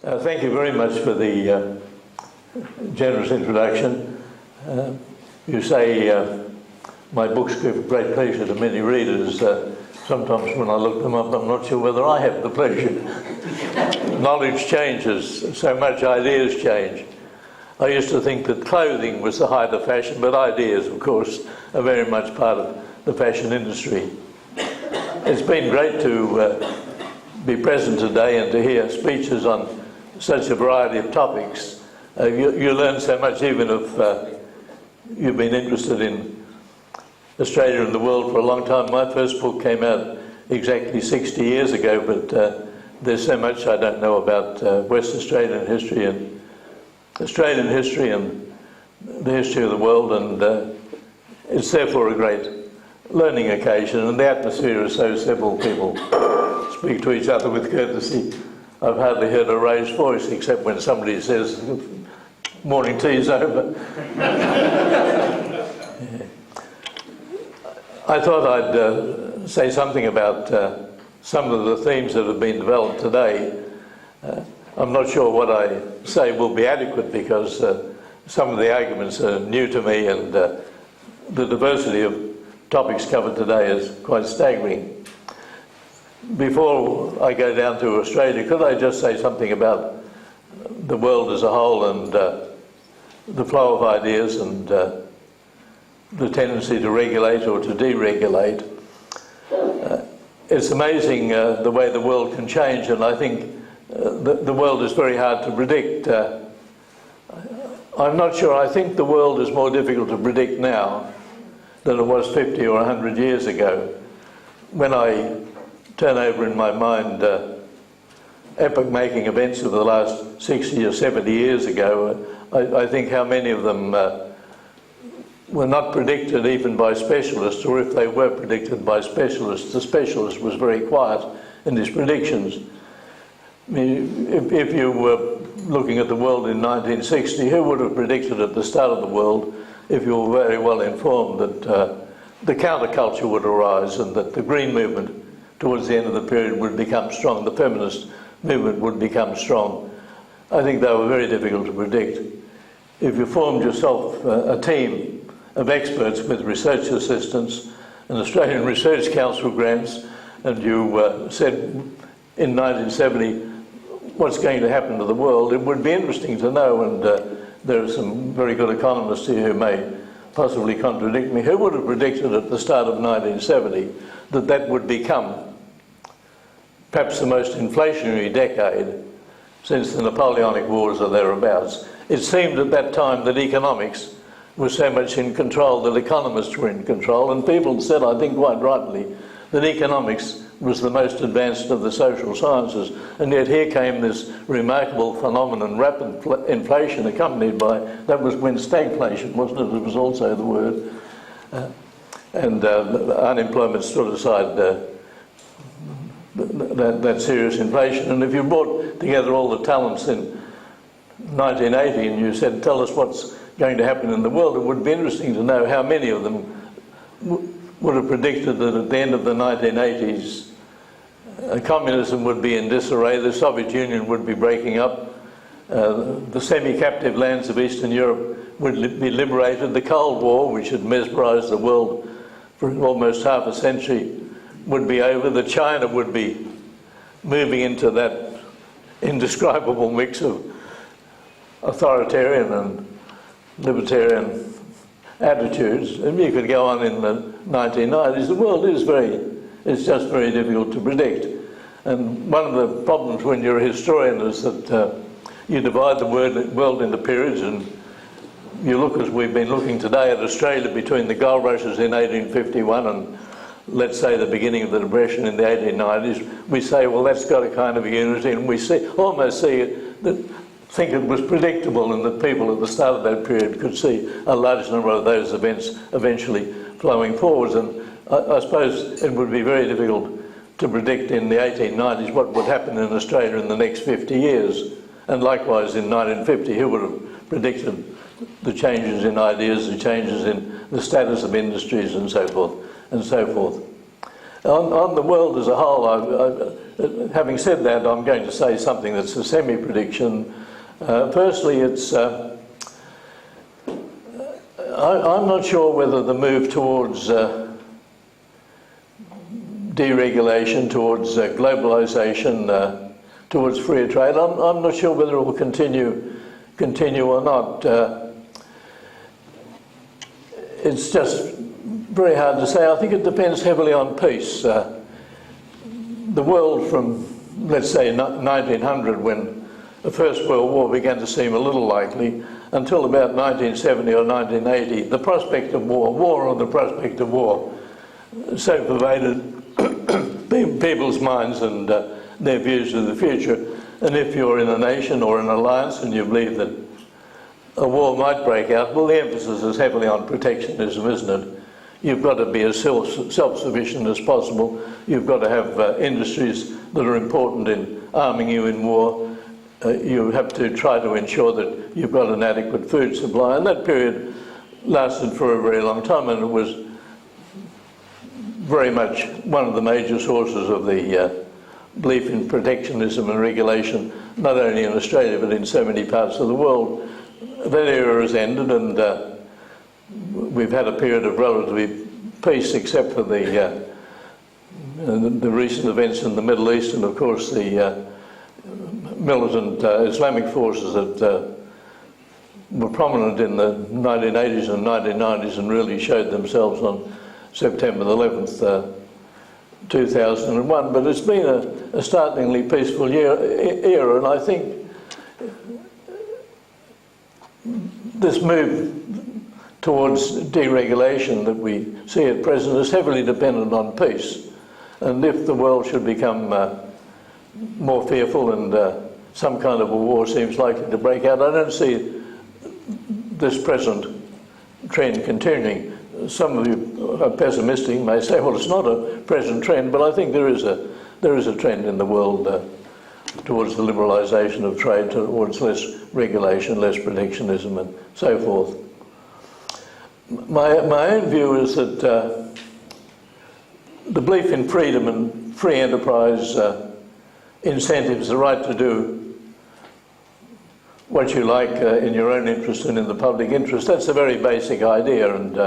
Thank you very much for the generous introduction. You say my books give great pleasure to many readers. Sometimes when I look them up, I'm not sure whether I have the pleasure. Knowledge changes, so much ideas change. I used to think that clothing was the height of fashion, but ideas, of course, are very much part of the fashion industry. It's been great to be present today and to hear speeches on such a variety of topics. You learn so much, even if you've been interested in Australia and the world for a long time. My first book came out exactly 60 years ago, but there's so much I don't know about West Australian history and the history of the world, and it's therefore a great learning occasion, and the atmosphere is so civil. People speak to each other with courtesy. I've hardly heard a raised voice except when somebody says, morning tea's over. I thought I'd say something about some of the themes that have been developed today. I'm not sure what I say will be adequate because some of the arguments are new to me, and the diversity of topics covered today is quite staggering. Before I go down to Australia, could I just say something about the world as a whole and the flow of ideas and the tendency to regulate or to deregulate? It's amazing the way the world can change, and I think the world is very hard to predict. I'm not sure. I think the world is more difficult to predict now than it was 50 or 100 years ago. When I turn over in my mind epoch-making events of the last 60 or 70 years ago, I think how many of them were not predicted even by specialists, or if they were predicted by specialists, the specialist was very quiet in his predictions. I mean, if you were looking at the world in 1960, who would have predicted at the start of the world, if you were very well informed, that the counterculture would arise and that the Green movement towards the end of the period would become strong, the feminist movement would become strong? I think they were very difficult to predict. If you formed yourself a team of experts with research assistants and Australian Research Council grants, and you said in 1970 what's going to happen to the world, it would be interesting to know, and there are some very good economists here who may possibly contradict me. Who would have predicted at the start of 1970 that that would become perhaps the most inflationary decade since the Napoleonic Wars or thereabouts? It seemed at that time that economics was so much in control, that economists were in control, and people said, I think quite rightly, that economics was the most advanced of the social sciences, and yet here came this remarkable phenomenon, rapid inflation accompanied by, that was when stagflation, wasn't it? It was also the word. And unemployment stood aside that serious inflation. And if you brought together all the talents in 1980 and you said, tell us what's going to happen in the world, it would be interesting to know how many of them would have predicted that at the end of the 1980s communism would be in disarray, the Soviet Union would be breaking up, the semi-captive lands of Eastern Europe would be liberated, the Cold War, which had mesmerised the world for almost half a century, would be over, that China would be moving into that indescribable mix of authoritarian and libertarian attitudes, and you could go on in the 1990s. The world is it's just very difficult to predict. And one of the problems when you're a historian is that you divide the world into periods, and you look, as we've been looking today, at Australia between the gold rushes in 1851 and, let's say, the beginning of the Depression in the 1890s. We say, well, that's got a kind of unity, and we almost see it, think it was predictable, and that people at the start of that period could see a large number of those events eventually flowing forwards. And I suppose it would be very difficult to predict in the 1890s what would happen in Australia in the next 50 years. And likewise in 1950, who would have predicted the changes in ideas, the changes in the status of industries and so forth and so forth. On the world as a whole, having said that, I'm going to say something that's a semi-prediction. Firstly, I'm not sure whether the move towards deregulation, towards globalisation, towards freer trade, I'm not sure whether it will continue or not. It's just very hard to say. I think it depends heavily on peace. The world from, let's say, 1900, when the First World War began to seem a little likely, until about 1970 or 1980, the prospect of war or the prospect of war, so pervaded people's minds and their views of the future. And if you're in a nation or an alliance and you believe that a war might break out, well, the emphasis is heavily on protectionism, isn't it? You've got to be as self-sufficient as possible. You've got to have industries that are important in arming you in war. You have to try to ensure that you've got an adequate food supply. And that period lasted for a very long time, and it was very much one of the major sources of the belief in protectionism and regulation, not only in Australia but in so many parts of the world. That era has ended, and we've had a period of relative peace, except for the recent events in the Middle East, and of course the militant Islamic forces that were prominent in the 1980s and 1990s and really showed themselves on September the 11th, 2001. But it's been a startlingly peaceful era, and I think this move towards deregulation that we see at present is heavily dependent on peace. And if the world should become more fearful and some kind of a war seems likely to break out, I don't see this present trend continuing. Some of you who are pessimistic may say, well, it's not a present trend, but I think there is a trend in the world towards the liberalisation of trade, towards less regulation, less protectionism and so forth. My own view is that the belief in freedom and free enterprise incentives, the right to do what you like in your own interest and in the public interest, that's a very basic idea, and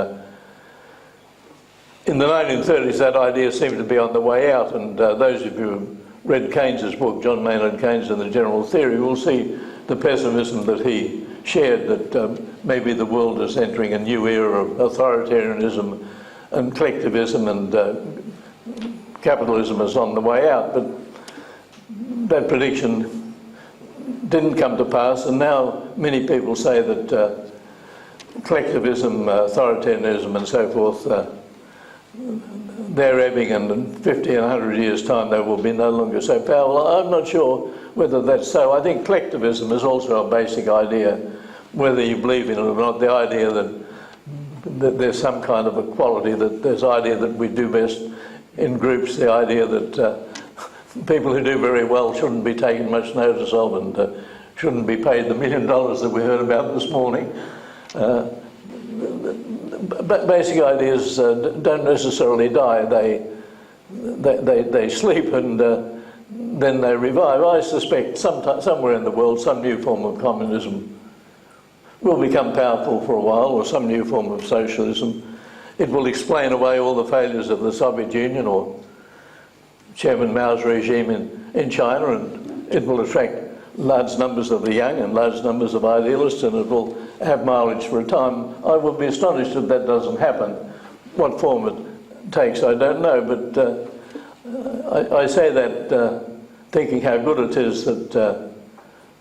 in the 1930s that idea seemed to be on the way out, and those of you who read Keynes's book, John Maynard Keynes and the General Theory, will see the pessimism that he shared, that maybe the world is entering a new era of authoritarianism and collectivism, and capitalism is on the way out. But that prediction didn't come to pass, and now many people say that collectivism, authoritarianism and so forth, they're ebbing, and in 50 and 100 years' time they will be no longer so powerful. I'm not sure whether that's so. I think collectivism is also a basic idea, whether you believe in it or not, the idea that there's some kind of equality, that there's the idea that we do best in groups, the idea that people who do very well shouldn't be taken much notice of and shouldn't be paid the $1 million that we heard about this morning. But basic ideas don't necessarily die. They sleep and then they revive. I suspect somewhere in the world some new form of communism will become powerful for a while, or some new form of socialism. It will explain away all the failures of the Soviet Union or Chairman Mao's regime in China, and it will attract large numbers of the young and large numbers of idealists, and it will have mileage for a time. I would be astonished if that doesn't happen. What form it takes, I don't know, but I say that thinking how good it is that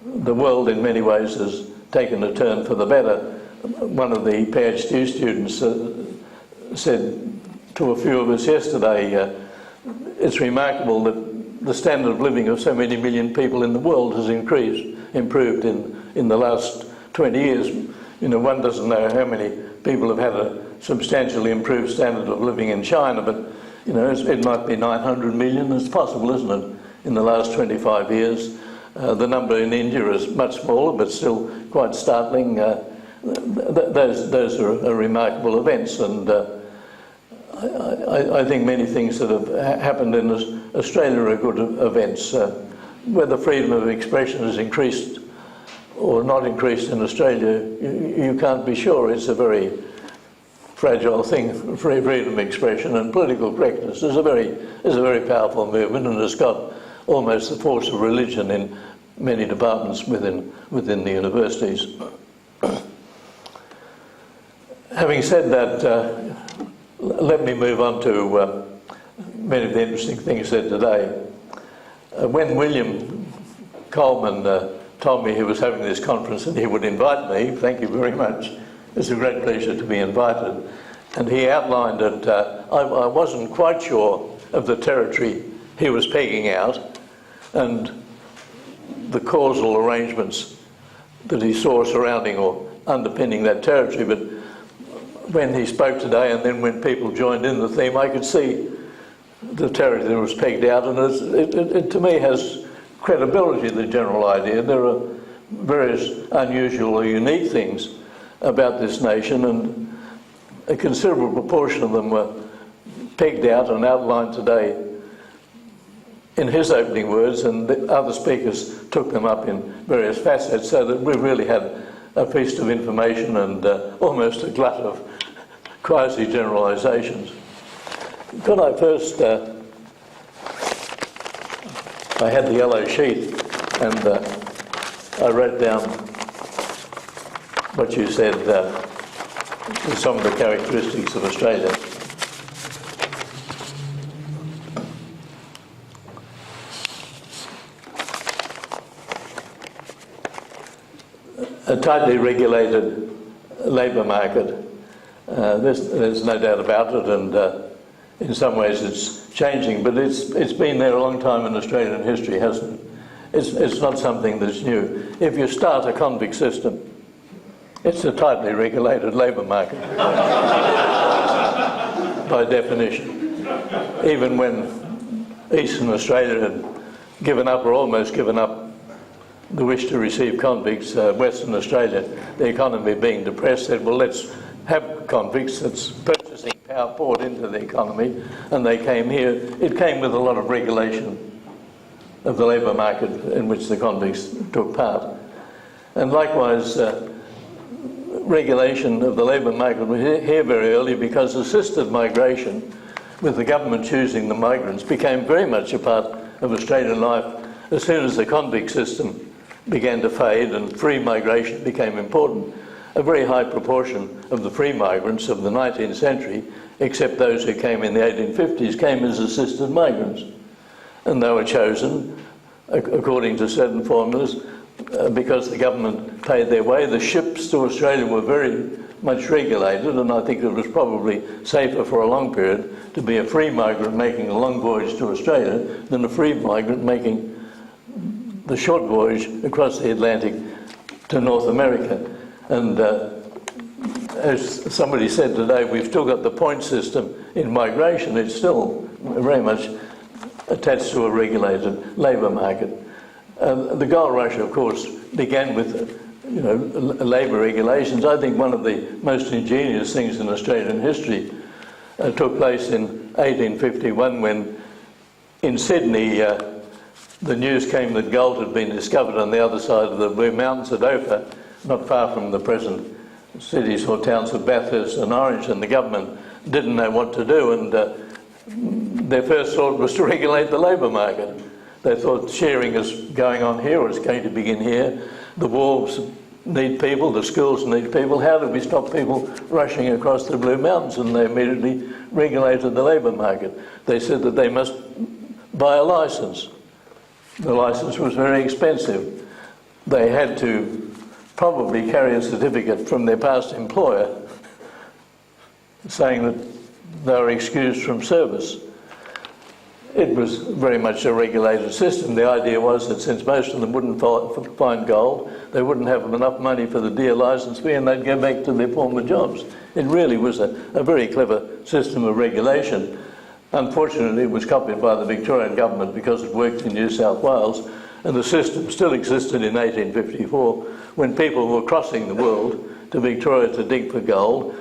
the world in many ways has taken a turn for the better. One of the PhD students said to a few of us yesterday, it's remarkable that the standard of living of so many million people in the world has improved in the last 20 years. You know, one doesn't know how many people have had a substantially improved standard of living in China, but you know, it might be 900 million. It's possible, isn't it, in the last 25 years. The number in India is much smaller, but still quite startling. Those are remarkable events, and I think many things that have happened in Australia are good events. Whether freedom of expression has increased or not increased in Australia, you can't be sure. It's a very fragile thing. Freedom of expression and political correctness is a very powerful movement, and has got almost the force of religion in many departments within the universities. Having said that, let me move on to many of the interesting things said today. When William Coleman told me he was having this conference and he would invite me, thank you very much, it's a great pleasure to be invited, and he outlined that I wasn't quite sure of the territory he was pegging out and the causal arrangements that he saw surrounding or underpinning that territory, but when he spoke today and then when people joined in the theme, I could see the territory that was pegged out, and it to me has credibility, the general idea. There are various unusual or unique things about this nation, and a considerable proportion of them were pegged out and outlined today in his opening words, and the other speakers took them up in various facets, so that we really had a feast of information and almost a glut of quasi-generalisations. Could I first, I had the yellow sheet and I wrote down what you said with some of the characteristics of Australia. A tightly regulated labour market, there's no doubt about it, and in some ways it's changing, but it's been there a long time in Australian history, hasn't it? It's not something that's new. If you start a convict system, it's a tightly regulated labour market, by definition. Even when Eastern Australia had given up, or almost given up, the wish to receive convicts, Western Australia, the economy being depressed, said, well, let's have convicts. That's purchasing power poured into the economy, and they came here. It came with a lot of regulation of the labour market in which the convicts took part. And likewise, regulation of the labour market was here very early, because assisted migration, with the government choosing the migrants, became very much a part of Australian life as soon as the convict system began to fade and free migration became important. A very high proportion of the free migrants of the 19th century, except those who came in the 1850s, came as assisted migrants. And they were chosen according to certain formulas because the government paid their way. The ships to Australia were very much regulated, and I think it was probably safer for a long period to be a free migrant making a long voyage to Australia than a free migrant making the short voyage across the Atlantic to North America. And as somebody said today, we've still got the point system in migration. It's still very much attached to a regulated labour market. The gold rush, of course, began with labour regulations. I think one of the most ingenious things in Australian history took place in 1851, when in Sydney the news came that gold had been discovered on the other side of the Blue Mountains at Ophir, not far from the present cities or towns of Bathurst and Orange, and the government didn't know what to do, and their first thought was to regulate the labour market. They thought shearing is going on here, or it's going to begin here. The wharves need people, the schools need people. How do we stop people rushing across the Blue Mountains? And they immediately regulated the labour market. They said that they must buy a licence. The licence was very expensive. They had to probably carry a certificate from their past employer saying that they were excused from service. It was very much a regulated system. The idea was that since most of them wouldn't find gold, they wouldn't have enough money for the dear licence fee, and they'd go back to their former jobs. It really was a very clever system of regulation. Unfortunately, it was copied by the Victorian government because it worked in New South Wales, and the system still existed in 1854 when people were crossing the world to Victoria to dig for gold,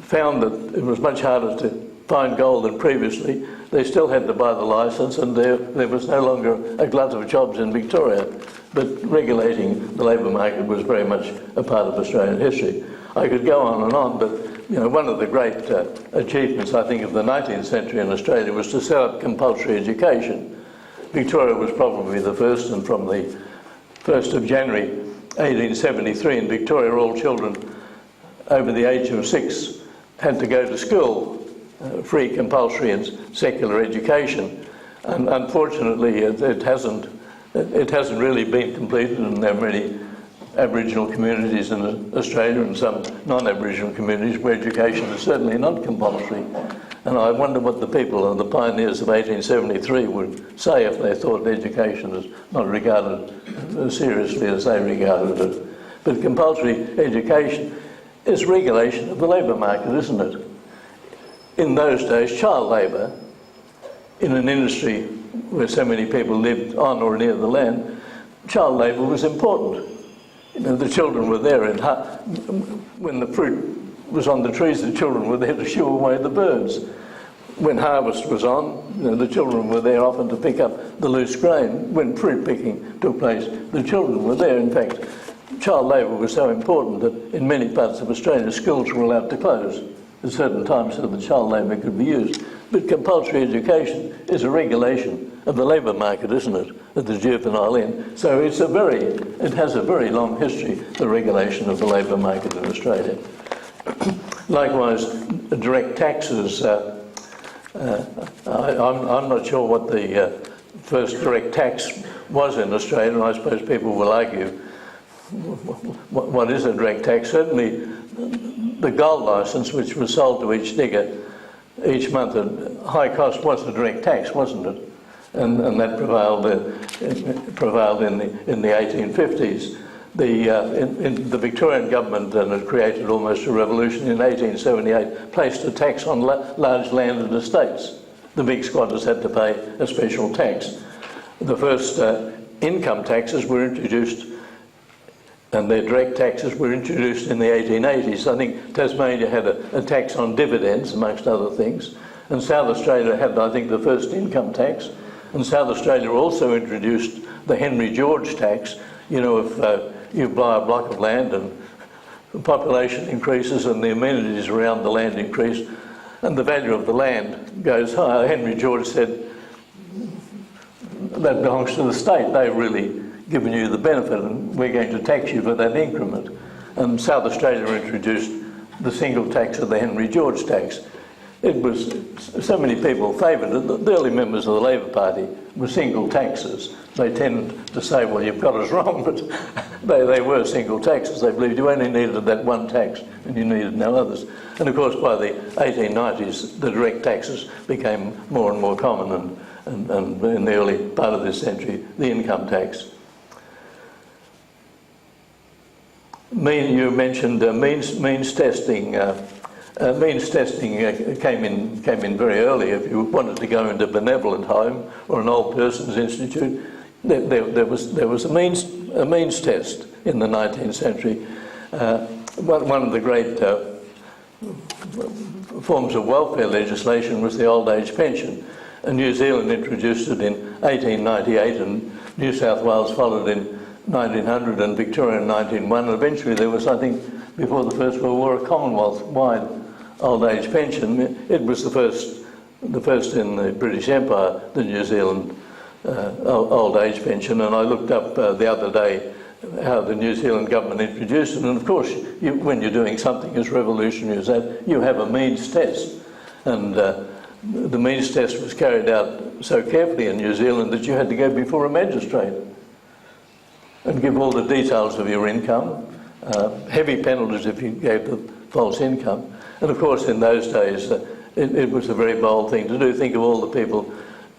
found that it was much harder to fine gold than previously, they still had to buy the licence, and there was no longer a glut of jobs in Victoria. But regulating the labour market was very much a part of Australian history. I could go on, but one of the great achievements, I think, of the 19th century in Australia was to set up compulsory education. Victoria was probably the first, and from the 1st of January 1873 in Victoria, all children over the age of 6 had to go to school, free, compulsory and secular education. And unfortunately, it hasn't really been completed, and there are many Aboriginal communities in Australia and some non-Aboriginal communities where education is certainly not compulsory. And I wonder what the people and the pioneers of 1873 would say if they thought education is not regarded as seriously as they regarded it. But compulsory education is regulation of the labour market, isn't it? In those days, child labour in an industry where so many people lived on or near the land, child labour was important. The children were there when the fruit was on the trees, the children were there to shoo away the birds. When harvest was on, the children were there often to pick up the loose grain. When fruit picking took place, the children were there. In fact, child labour was so important that in many parts of Australia, schools were allowed to close at certain times so that child labour could be used. But compulsory education is a regulation of the labour market, isn't it, at the juvenile end? So it has a very long history, the regulation of the labour market in Australia. Likewise, direct taxes. I'm not sure what the first direct tax was in Australia, and I suppose people will argue what is a direct tax. Certainly, the gold licence, which was sold to each digger each month at high cost, was a direct tax, wasn't it? And that prevailed in the 1850s. The Victorian government, and it created almost a revolution in 1878, placed a tax on large landed estates. The big squatters had to pay a special tax. The first income taxes were introduced, and their direct taxes were introduced in the 1880s. I think Tasmania had a tax on dividends, amongst other things, and South Australia had, I think, the first income tax. And South Australia also introduced the Henry George tax. If you buy a block of land and the population increases and the amenities around the land increase and the value of the land goes higher, Henry George said, that belongs to the state. They've really given you the benefit and we're going to tax you for that increment. And South Australia introduced the single tax of the Henry George tax. It was, so many people favoured it. The early members of the Labor Party were single taxes. They tend to say, well, you've got us wrong, but they were single taxes. They believed you only needed that one tax and you needed no others. And of course, by the 1890s, the direct taxes became more and more common, and in the early part of this century, the income tax. You mentioned means testing. Means testing came in very early. If you wanted to go into a benevolent home or an old person's institute, there was a means test in the 19th century. One of the great forms of welfare legislation was the old age pension, and New Zealand introduced it in 1898, and New South Wales followed in 1900, and Victoria in 1901. And eventually there was, I think, before the First World War, a Commonwealth-wide old age pension. It was the first in the British Empire, the New Zealand old age pension. And I looked up the other day how the New Zealand government introduced it. And of course, when you're doing something as revolutionary as that, you have a means test. And the means test was carried out so carefully in New Zealand that you had to go before a magistrate and give all the details of your income, heavy penalties if you gave the false income. And of course, in those days, it was a very bold thing to do. Think of all the people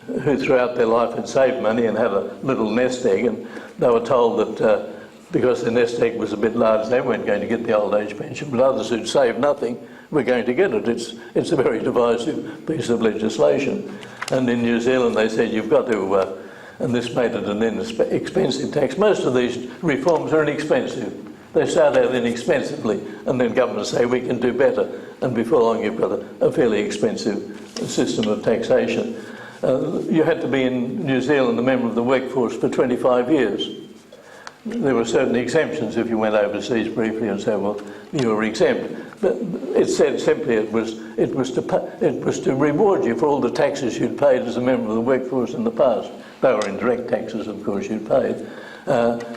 who throughout their life had saved money and had a little nest egg, and they were told that because the nest egg was a bit large, they weren't going to get the old age pension, but others who'd saved nothing were going to get it. It's a very divisive piece of legislation. And in New Zealand, they said you've got to, and this made it an inexpensive tax. Most of these reforms are inexpensive. They start out inexpensively, and then governments say we can do better, and before long you've got a fairly expensive system of taxation. You had to be in New Zealand a member of the workforce for 25 years. There were certain exemptions if you went overseas briefly and so on. You were exempt. But it said simply it was to reward you for all the taxes you'd paid as a member of the workforce in the past. They were indirect taxes, of course, you'd paid.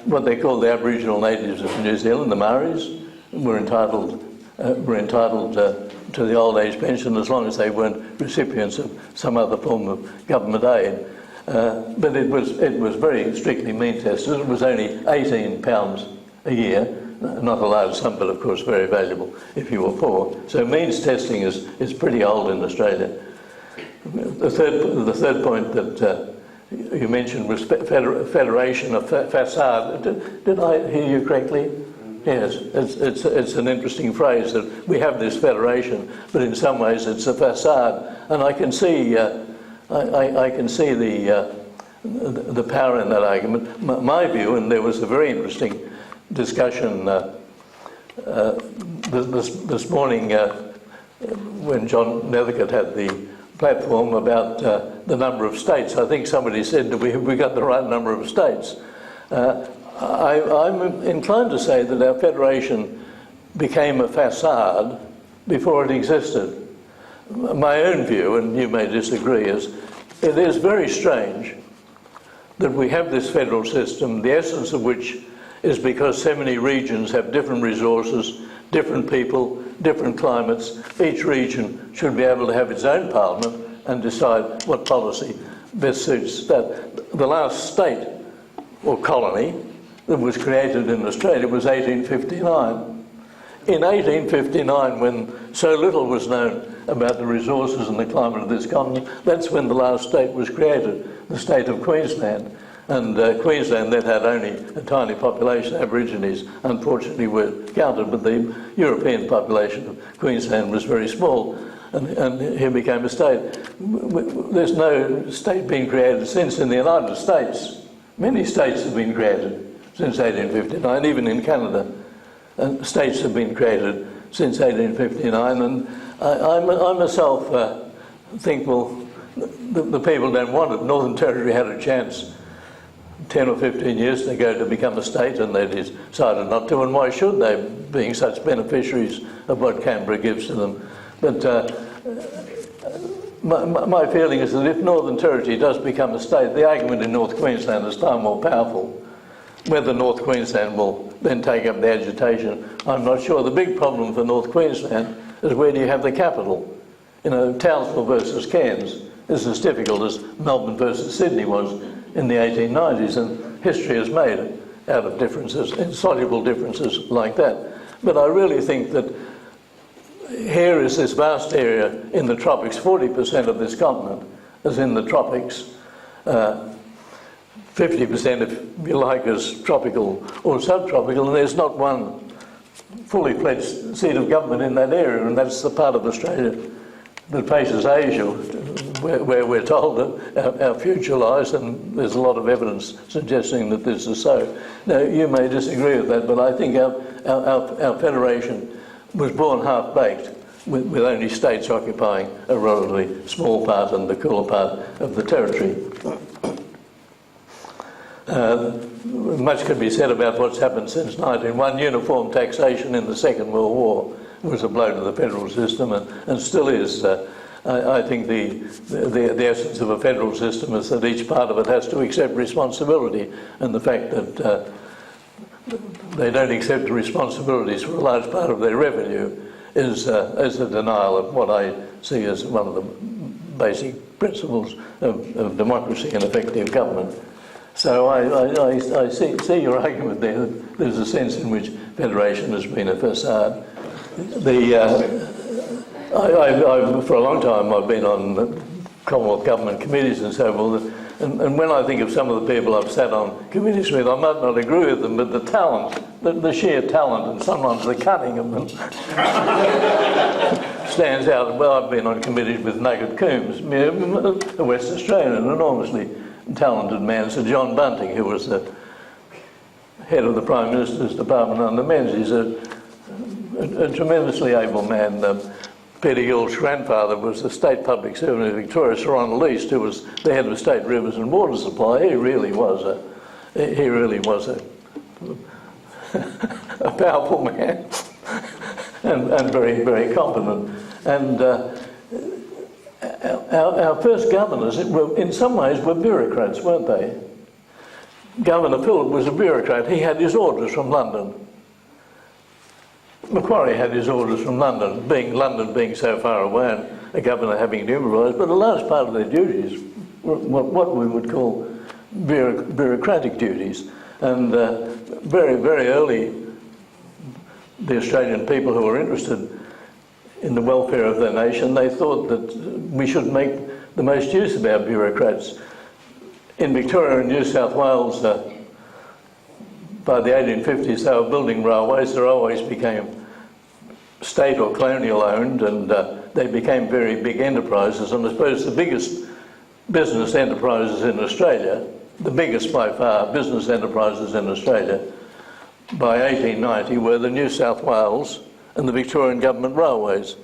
What they called the Aboriginal natives of New Zealand, the Maoris, were entitled to the old age pension as long as they weren't recipients of some other form of government aid. But it was very strictly mean tested. It was only £18 a year, not a large sum, but of course very valuable if you were poor. So means testing is pretty old in Australia. The third point that you mentioned was federation of facade. Did I hear you correctly? Yes, it's an interesting phrase that we have this federation, but in some ways it's a facade, and I can see I can see the power in that argument. My view, and there was a very interesting discussion this morning when John Nethercote had the platform about the number of states. I think somebody said that we got the right number of states. I'm inclined to say that our federation became a facade before it existed. My own view, and you may disagree, is it is very strange that we have this federal system, the essence of which is because so many regions have different resources, different people, different climates. Each region should be able to have its own parliament and decide what policy best suits that. The last state or colony that was created in Australia was 1859. In 1859, when so little was known about the resources and the climate of this continent, that's when the last state was created, the state of Queensland. And Queensland then had only a tiny population. Aborigines, unfortunately, were counted, but the European population of Queensland was very small, and here became a state. There's no state being created since in the United States. Many states have been created since 1859, even in Canada. And states have been created since 1859, and I myself think, well, the people don't want it. Northern Territory had a chance 10 or 15 years ago to become a state, and they decided not to, and why should they, being such beneficiaries of what Canberra gives to them? But my feeling is that if Northern Territory does become a state, the argument in North Queensland is far more powerful. Whether North Queensland will then take up the agitation, I'm not sure. The big problem for North Queensland is where do you have the capital? You know, Townsville versus Cairns is as difficult as Melbourne versus Sydney was in the 1890s, and history is made out of differences, insoluble differences like that. But I really think that here is this vast area in the tropics. 40% of this continent is in the tropics. 50%, if you like, is tropical or subtropical, and there's not one fully fledged seat of government in that area, and that's the part of Australia that faces Asia, where we're told that our future lies, and there's a lot of evidence suggesting that this is so. Now, you may disagree with that, but I think our federation was born half-baked, with only states occupying a relatively small part and the cooler part of the territory. Much could be said about what's happened since 1901. Uniform taxation in the Second World War was a blow to the federal system, and still is. I think the essence of a federal system is that each part of it has to accept responsibility, and the fact that they don't accept the responsibilities for a large part of their revenue is a denial of what I see as one of the basic principles of democracy and effective government. So I see your argument there. There's a sense in which federation has been a facade. For a long time I've been on Commonwealth government committees and so forth, and when I think of some of the people I've sat on committees with, I might not agree with them, but the talent, the sheer talent, and sometimes the cunning of them stands out. Well, I've been on committees with Nugget Coombs, a West Australian, an enormously talented man, Sir John Bunting, who was the head of the Prime Minister's Department under Menzies, a tremendously able man. Peter Gill's grandfather was the State Public Servant of Victoria, Sir Ronald East, who was the head of State Rivers and Water Supply. He really was a a powerful man and very, very competent. And our first governors, in some ways, were bureaucrats, weren't they? Governor Phillip was a bureaucrat. He had his orders from London. Macquarie had his orders from London being so far away and a governor having to improvise, but a large part of their duties were what we would call bureaucratic duties. And very, very early, the Australian people who were interested in the welfare of their nation, they thought that we should make the most use of our bureaucrats. In Victoria and New South Wales, by the 1850s, they were building railways. The railways became state or colonial owned, and they became very big enterprises. And I suppose the biggest business enterprises in Australia, the biggest by far business enterprises in Australia, by 1890 were the New South Wales and the Victorian government railways.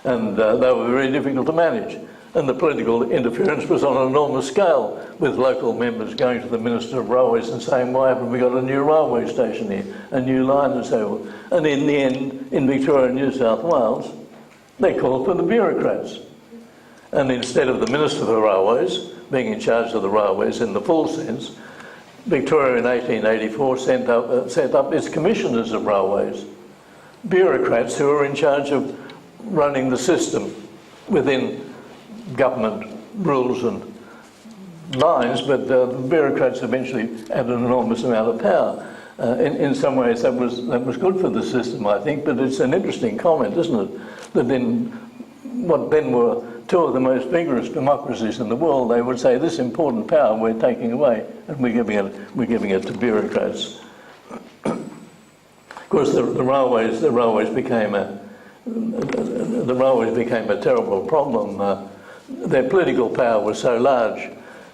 And they were very difficult to manage. And the political interference was on an enormous scale, with local members going to the Minister of Railways and saying, why haven't we got a new railway station here, a new line and so on. And in the end, in Victoria and New South Wales, they called for the bureaucrats. And instead of the Minister for Railways being in charge of the railways in the full sense, Victoria in 1884 set up its commissioners of railways, bureaucrats who were in charge of running the system within government rules and lines, but the bureaucrats eventually had an enormous amount of power. In some ways that was good for the system, I think, but it's an interesting comment, isn't it? That in what then were two of the most vigorous democracies in the world, they would say this important power we're taking away and we're giving it to bureaucrats. Of course, the railways became a terrible problem. Their political power was so large,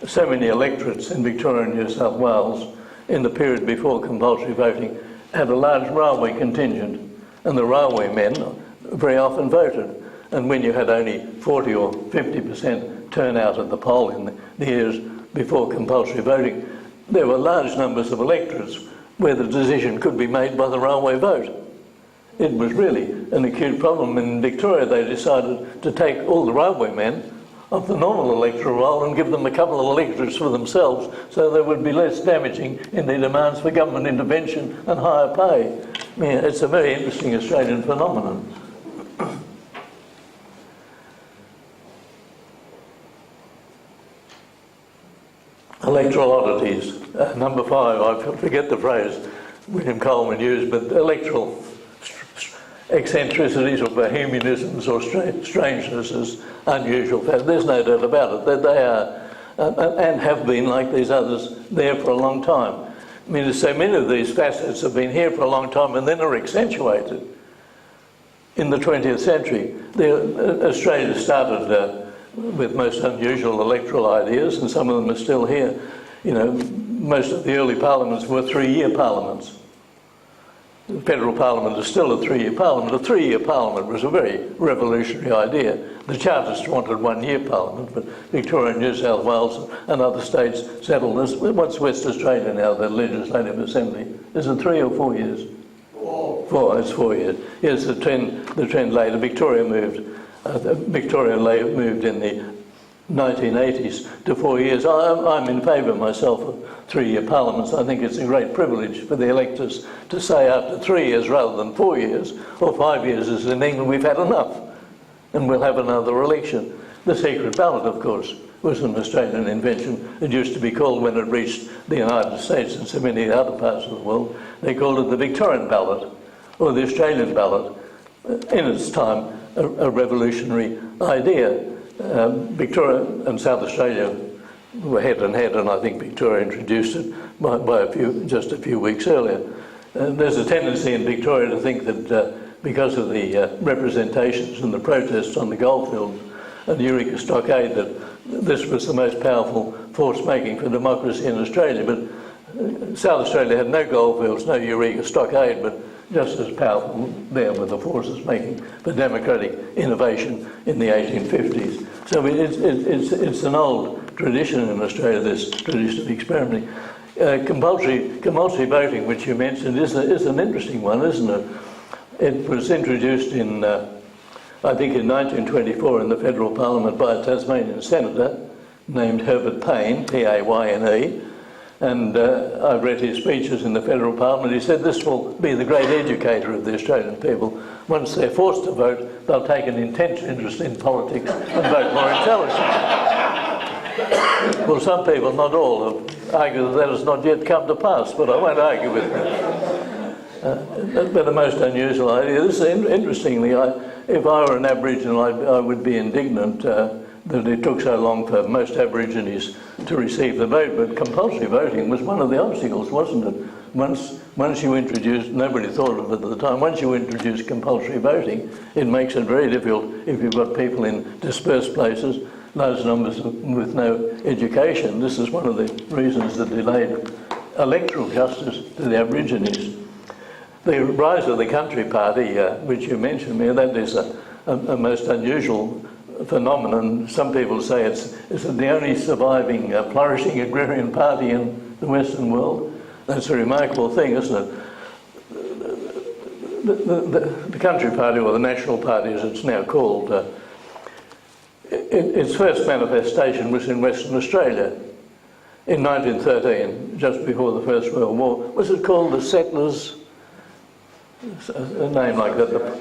so many electorates in Victoria and New South Wales in the period before compulsory voting had a large railway contingent, and the railway men very often voted. And when you had only 40 or 50% turnout at the poll in the years before compulsory voting, there were large numbers of electorates where the decision could be made by the railway vote. It was really an acute problem. In Victoria, they decided to take all the railway men of the normal electoral roll and give them a couple of electorates for themselves so they would be less damaging in their demands for government intervention and higher pay. I mean, it's a very interesting Australian phenomenon. Electoral oddities. Number 5, I forget the phrase William Coleman used, but electoral eccentricities or bohemianisms or strangenesses, unusual facts. There's no doubt about it, that they are, and have been, like these others, there for a long time. I mean, so many of these facets have been here for a long time and then are accentuated in the 20th century. Australia started with most unusual electoral ideas, and some of them are still here. You know, most of the early parliaments were 3-year parliaments. The federal parliament is still a 3-year parliament. A 3-year parliament was a very revolutionary idea. The Chartists wanted 1-year parliament, but Victoria and New South Wales and other states settled this. What's West Australia now, the Legislative Assembly? Is it 3 or 4 years? 4, it's 4 years. Yes, the trend later. Victoria moved in the 1980s to 4 years. I'm in favour myself of 3-year parliaments. I think it's a great privilege for the electors to say after 3 years rather than 4 years, or 5 years as in England, we've had enough and we'll have another election. The secret ballot, of course, was an Australian invention. It used to be called, when it reached the United States and so many other parts of the world, they called it the Victorian ballot or the Australian ballot. In its time, a revolutionary idea. Victoria and South Australia were head and head, and I think Victoria introduced it by just a few weeks earlier. There's a tendency in Victoria to think that because of the representations and the protests on the goldfields and the Eureka Stockade, that this was the most powerful force making for democracy in Australia. But South Australia had no goldfields, no Eureka stockade, but just as powerful there were the forces making for democratic innovation in the 1850s. So it's an old tradition in Australia, this tradition of experimenting. Compulsory voting, which you mentioned, is an interesting one, isn't it? It was introduced in, I think in 1924 in the Federal Parliament by a Tasmanian senator named Herbert Payne, P-A-Y-N-E, and I've read his speeches in the Federal Parliament. He said this will be the great educator of the Australian people. Once they're forced to vote, they'll take an intense interest in politics and vote more intelligently. Well, some people, not all, have argued that has not yet come to pass, but I won't argue with them. But the most unusual idea. This is interestingly, if I were an Aboriginal, I would be indignant that it took so long for most Aborigines to receive the vote, but compulsory voting was one of the obstacles, wasn't it? Once you introduce, nobody thought of it at the time, once you introduce compulsory voting, it makes it very difficult if you've got people in dispersed places, large numbers with no education. This is one of the reasons that delayed electoral justice to the Aborigines. The rise of the Country Party, which you mentioned, that is a most unusual phenomenon. Some people say it's the only surviving, flourishing agrarian party in the Western world. That's a remarkable thing, isn't it? The Country Party, or the National Party as it's now called, its first manifestation was in Western Australia in 1913, just before the First World War. Was it called the Settlers? A name like that,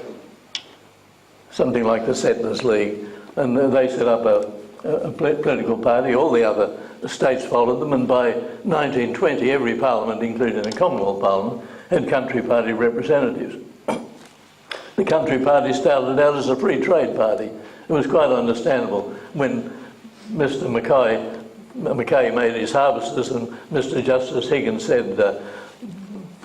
something like the Settlers League. And they set up a political party. All the other states followed them, and by 1920 every parliament, including the Commonwealth Parliament, had Country Party representatives. The Country Party started out as a free trade party. It was quite understandable when Mr Mackay made his harvesters and Mr Justice Higgins said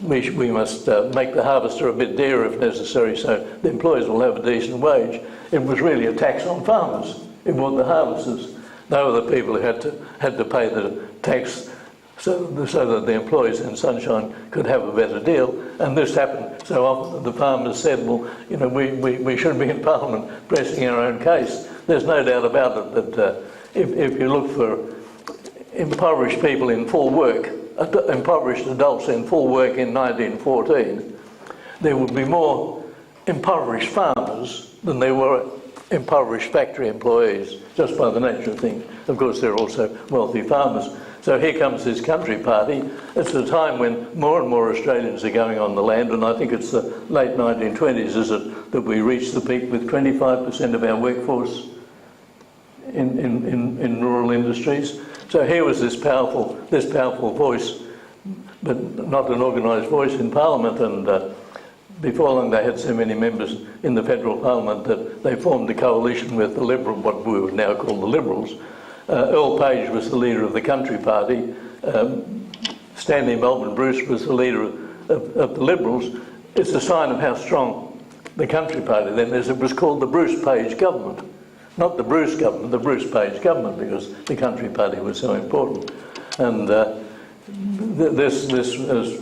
we must make the harvester a bit dearer if necessary so the employees will have a decent wage. It was really a tax on farmers. It wasn't the harvesters. They were the people who had to pay the tax so that the employees in Sunshine could have a better deal. And this happened so often that the farmers said, well, you know, we should be in Parliament pressing our own case. There's no doubt about it that if you look for impoverished people in full work, impoverished adults in full work in 1914, there would be more impoverished farmers than there were impoverished factory employees, just by the nature of things. Of course, there are also wealthy farmers. So here comes this Country Party. It's a time when more and more Australians are going on the land, and I think it's the late 1920s, is it, that we reach the peak with 25% of our workforce in rural industries. So here was this powerful voice, but not an organised voice in Parliament, and before long they had so many members in the Federal Parliament that they formed a coalition with the Liberal, what we would now call the Liberals. Earl Page was the leader of the Country Party. Stanley Melbourne Bruce was the leader of the Liberals. It's a sign of how strong the Country Party then is. It was called the Bruce Page government. Not the Bruce government, the Bruce Page government, because the Country Party was so important. And this, as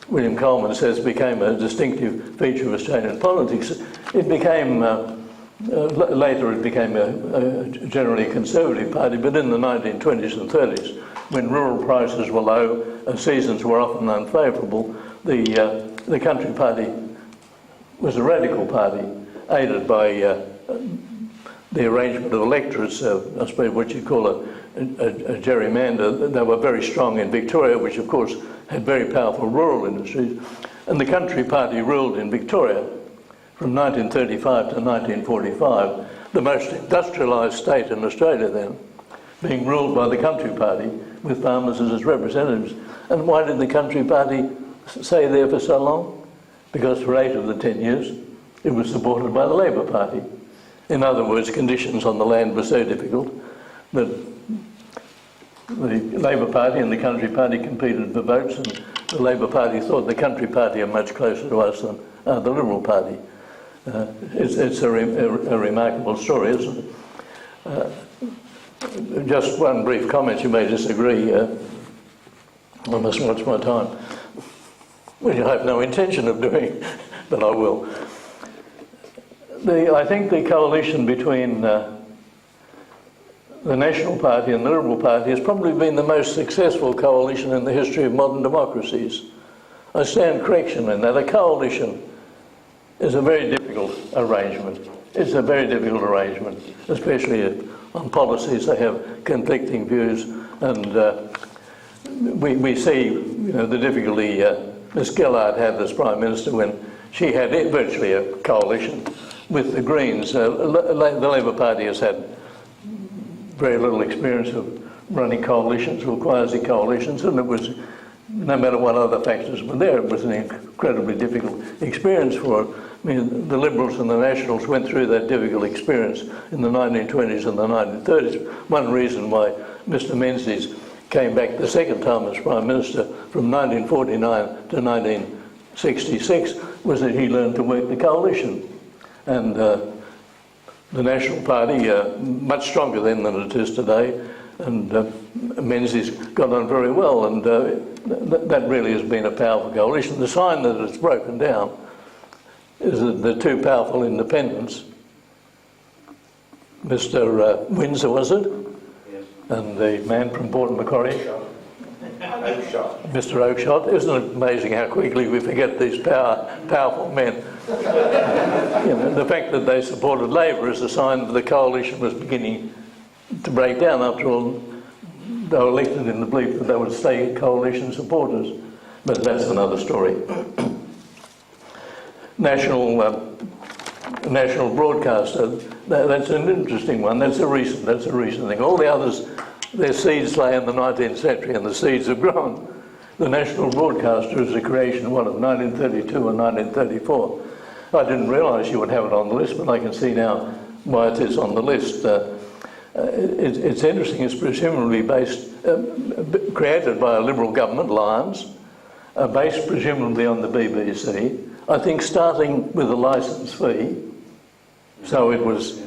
William Coleman says, became a distinctive feature of Australian politics. It became, later it became a generally conservative party, but in the 1920s and 30s, when rural prices were low and seasons were often unfavourable, the Country Party was a radical party, aided by the arrangement of electorates, I suppose what you call a gerrymander. They were very strong in Victoria, which of course had very powerful rural industries. And the Country Party ruled in Victoria from 1935 to 1945, the most industrialised state in Australia then, being ruled by the Country Party with farmers as its representatives. And why did the Country Party stay there for so long? Because for 8 of the 10 years it was supported by the Labor Party. In other words, conditions on the land were so difficult that the Labor Party and the Country Party competed for votes, and the Labor Party thought the Country Party are much closer to us than the Liberal Party. It's a remarkable story, isn't it? Just one brief comment, you may disagree. I must watch my time, which I have no intention of doing, but I will. I think the coalition between the National Party and the Liberal Party has probably been the most successful coalition in the history of modern democracies. I stand correction in that. A coalition is a very difficult arrangement. It's a very difficult arrangement, especially on policies. They have conflicting views, and we see, the difficulty Ms Gillard had as Prime Minister when she had virtually a coalition with the Greens. The Labour Party has had very little experience of running coalitions or quasi-coalitions, and it was, no matter what other factors were there, it was an incredibly difficult experience for her. I mean, the Liberals and the Nationals went through that difficult experience in the 1920s and the 1930s. One reason why Mr Menzies came back the second time as Prime Minister from 1949 to 1966 was that he learned to work the coalition. And the National Party, much stronger then than it is today, and Menzies got on very well, and that really has been a powerful coalition. The sign that it's broken down is that the two powerful independents, Mr Windsor, was it? Yes. And the man from Port Macquarie? Mr Oakeshott. Isn't it amazing how quickly we forget these powerful men? The fact that they supported Labor is a sign that the coalition was beginning to break down. After all, they were elected in the belief that they would stay coalition supporters. But that's another story. National broadcaster, that's an interesting one. That's a recent thing. All the others, their seeds lay in the 19th century, and the seeds have grown. The national broadcaster is a creation, of 1932 and 1934. I didn't realise you would have it on the list, but I can see now why it is on the list. It's interesting. It's presumably created by a Liberal government, Lions, based presumably on the BBC. I think starting with a licence fee, so it was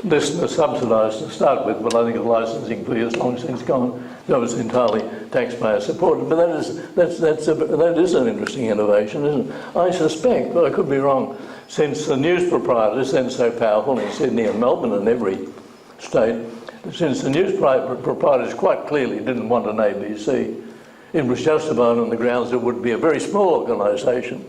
listener subsidised to start with, but I think the licensing fee has long since gone. That was entirely taxpayer supported. But that is an interesting innovation, isn't it? I suspect, but I could be wrong, since the news proprietors, then so powerful in Sydney and Melbourne and every state, since the news proprietors quite clearly didn't want an ABC, it was justified on the grounds it would be a very small organisation.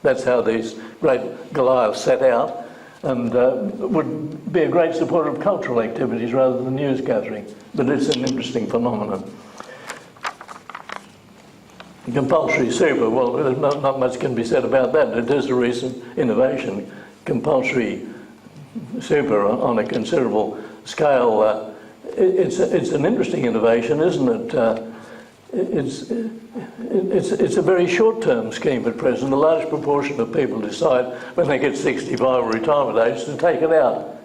That's how these great Goliaths set out, and would be a great supporter of cultural activities rather than news gathering. But it's an interesting phenomenon. Compulsory super, well, there's not much can be said about that. It is a recent innovation. Compulsory super on a considerable scale. It's an interesting innovation, isn't it? It's a very short-term scheme at present. A large proportion of people decide when they get 65 or retirement age to take it out.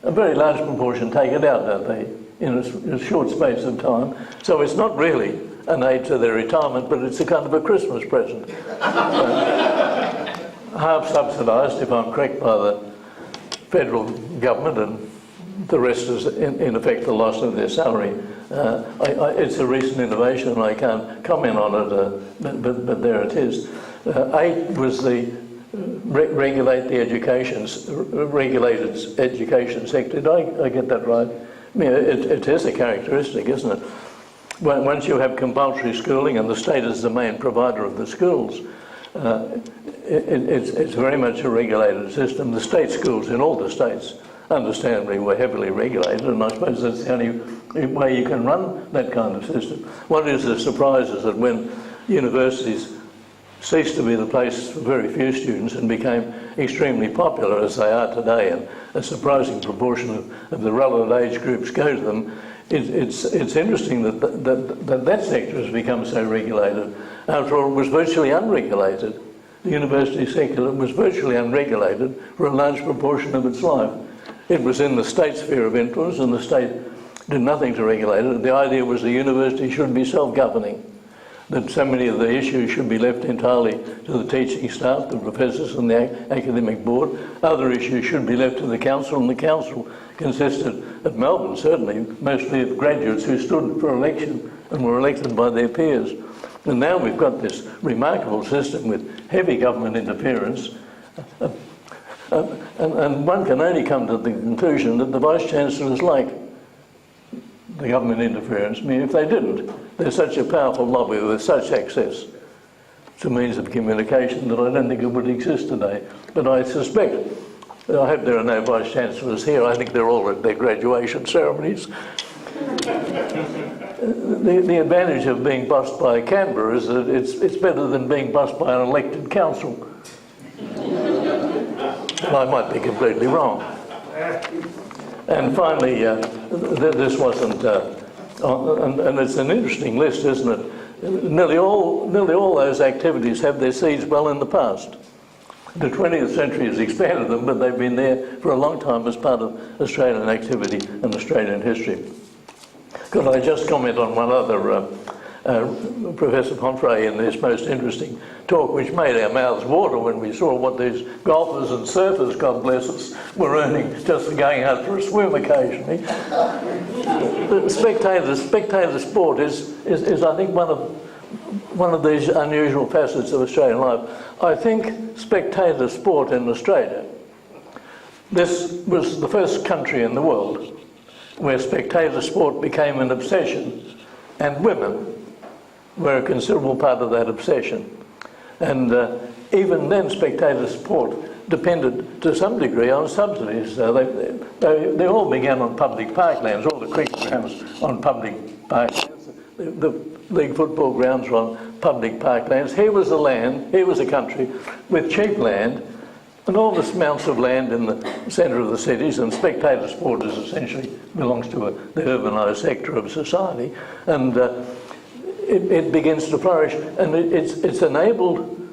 A very large proportion take it out, don't they, in a short space of time. So it's not really an aid to their retirement, but it's a kind of a Christmas present. Half subsidised, if I'm correct, by the federal government, and the rest is in effect the loss of their salary. It's a recent innovation and I can't comment on it, but there it is. 8 was the regulate the regulated education sector. Did I get that right? I mean, it is a characteristic, isn't it? Once you have compulsory schooling and the state is the main provider of the schools, it's very much a regulated system. The state schools in all the states, understandably, were heavily regulated, and I suppose that's the only way you can run that kind of system. What is the surprise is that when universities ceased to be the place for very few students and became extremely popular as they are today, and a surprising proportion of the relevant age groups go to them, it's interesting that sector has become so regulated. After all, it was virtually unregulated. The university sector was virtually unregulated for a large proportion of its life. It was in the state sphere of influence, and the state did nothing to regulate it. The idea was the university should be self-governing. that so many of the issues should be left entirely to the teaching staff, the professors and the academic board. Other issues should be left to the council, and the council consisted, at Melbourne certainly, mostly of graduates who stood for election and were elected by their peers. And now we've got this remarkable system with heavy government interference, and one can only come to the conclusion that the Vice-Chancellors like the government interference. I mean, if they didn't, they're such a powerful lobby with such access to means of communication that I don't think it would exist today. But I suspect, I hope there are no Vice-Chancellors here, I think they're all at their graduation ceremonies. The advantage of being bossed by Canberra is that it's better than being bossed by an elected council. And I might be completely wrong. And finally, this wasn't, and it's an interesting list, isn't it? Nearly all those activities have their seeds well in the past. The 20th century has expanded them, but they've been there for a long time as part of Australian activity and Australian history. Could I just comment on one other, Professor Pomfrey in this most interesting talk, which made our mouths water when we saw what these golfers and surfers, God bless us, were earning just for going out for a swim occasionally. The spectator sport is I think one of these unusual facets of Australian life. I think spectator sport in Australia, this was the first country in the world where spectator sport became an obsession, and women were a considerable part of that obsession. And even then, spectator sport depended to some degree on subsidies. They all began on public parklands, all the cricket grounds on public parklands. The league football grounds were on public parklands. Here was the land, here was a country with cheap land, enormous amounts of land in the centre of the cities, and spectator sport is essentially belongs to the urbanised sector of society, and it begins to flourish, and it's enabled,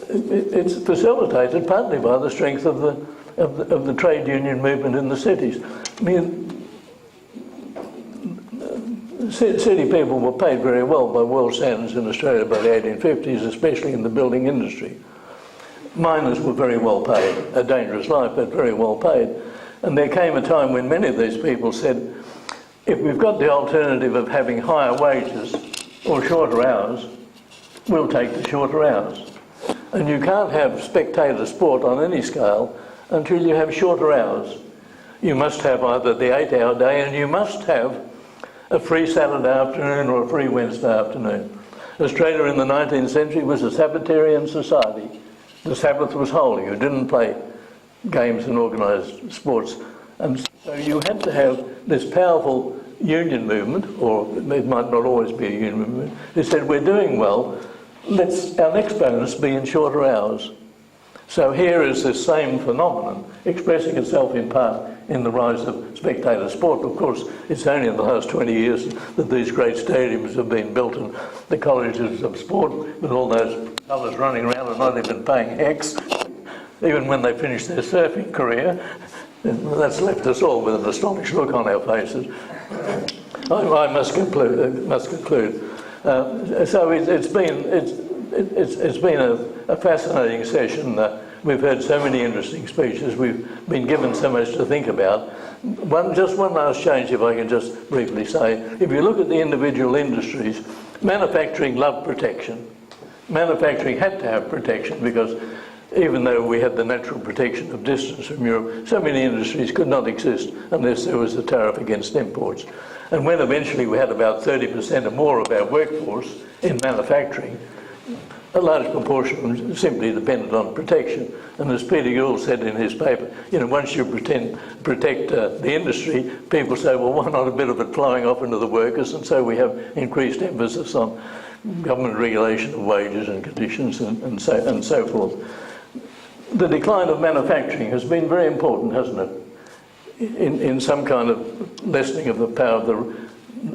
it's facilitated partly by the strength of the trade union movement in the cities. I mean, city people were paid very well by world standards in Australia by the 1850s, especially in the building industry. Miners were very well paid, a dangerous life, but very well paid. And there came a time when many of these people said, if we've got the alternative of having higher wages or shorter hours, we'll take the shorter hours. And you can't have spectator sport on any scale until you have shorter hours. You must have either the 8-hour day, and you must have a free Saturday afternoon or a free Wednesday afternoon. Australia in the 19th century was a Sabbatarian society. The Sabbath was holy. You didn't play games and organised sports. And so you had to have this powerful union movement, or it might not always be a union movement, who said, we're doing well, let's our next bonus be in shorter hours. So here is this same phenomenon expressing itself in part in the rise of spectator sport. Of course, it's only in the last 20 years that these great stadiums have been built, and the colleges of sport with all those fellas running around and not even paying hex, even when they finish their surfing career. That's left us all with an astonished look on our faces. I must conclude. So it's been a fascinating session. We've heard so many interesting speeches. We've been given so much to think about. Just one last change, if I can just briefly say. If you look at the individual industries, manufacturing loved protection. Manufacturing had to have protection because even though we had the natural protection of distance from Europe, so many industries could not exist unless there was a tariff against imports. And when eventually we had about 30% or more of our workforce in manufacturing, a large proportion simply depended on protection. And as Peter Gould said in his paper, you know, once you protect the industry, people say, well, why not a bit of it flowing off into the workers? And so we have increased emphasis on government regulation of wages and conditions and so forth. The decline of manufacturing has been very important, hasn't it? In some kind of lessening of the power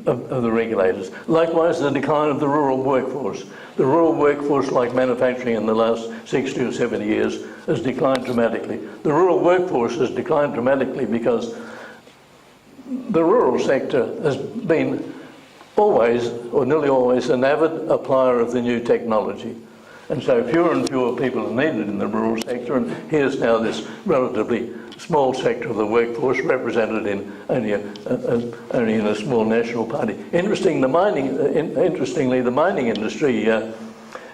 of the regulators. Likewise, the decline of the rural workforce. The rural workforce, like manufacturing in the last 60 or 70 years, has declined dramatically. The rural workforce has declined dramatically because the rural sector has been always, or nearly always, an avid applier of the new technology. And so fewer and fewer people are needed in the rural sector, and here's now this relatively small sector of the workforce represented in only in a small national party. Interestingly, the mining industry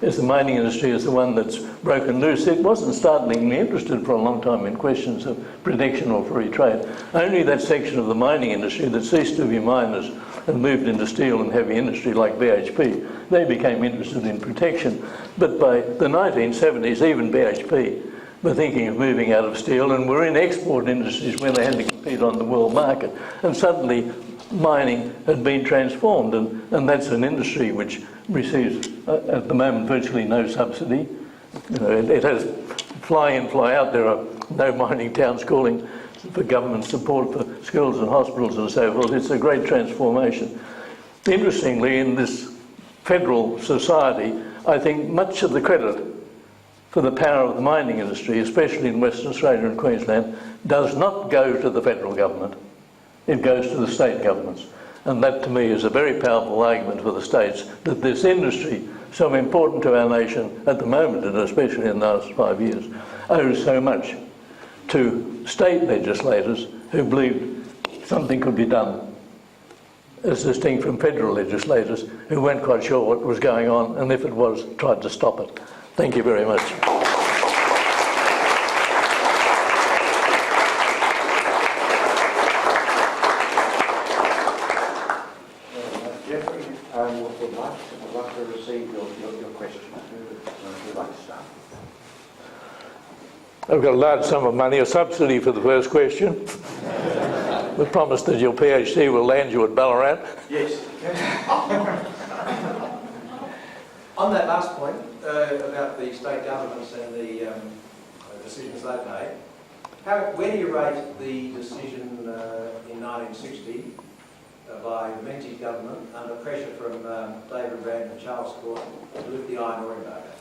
is the one that's broken loose. It wasn't startlingly interested for a long time in questions of protection or free trade. Only that section of the mining industry that ceased to be miners and moved into steel and heavy industry like BHP, they became interested in protection. But by the 1970s, even BHP were thinking of moving out of steel and were in export industries where they had to compete on the world market. And suddenly mining had been transformed, and that's an industry which receives at the moment virtually no subsidy. You know, it has fly in, fly out. There are no mining towns calling for government support for schools and hospitals and so forth. It's a great transformation. Interestingly, in this federal society, I think much of the credit for the power of the mining industry, especially in Western Australia and Queensland, does not go to the federal government. It goes to the state governments. And that to me is a very powerful argument for the states that this industry, so important to our nation at the moment, and especially in the last 5 years, owes so much to state legislators who believed something could be done, as distinct from federal legislators who weren't quite sure what was going on, and if it was, tried to stop it. Thank you very much. Geoffrey, I'd like to receive your question. Who would like to start? I've got a large sum of money, a subsidy for the first question. We promise that your PhD will land you at Ballarat. Yes. On that last point about the state governments and the decisions they've made, where do you rate the decision in 1960 by the Menzies government under pressure from David Brand and Charles Court to lift the iron ore embargo?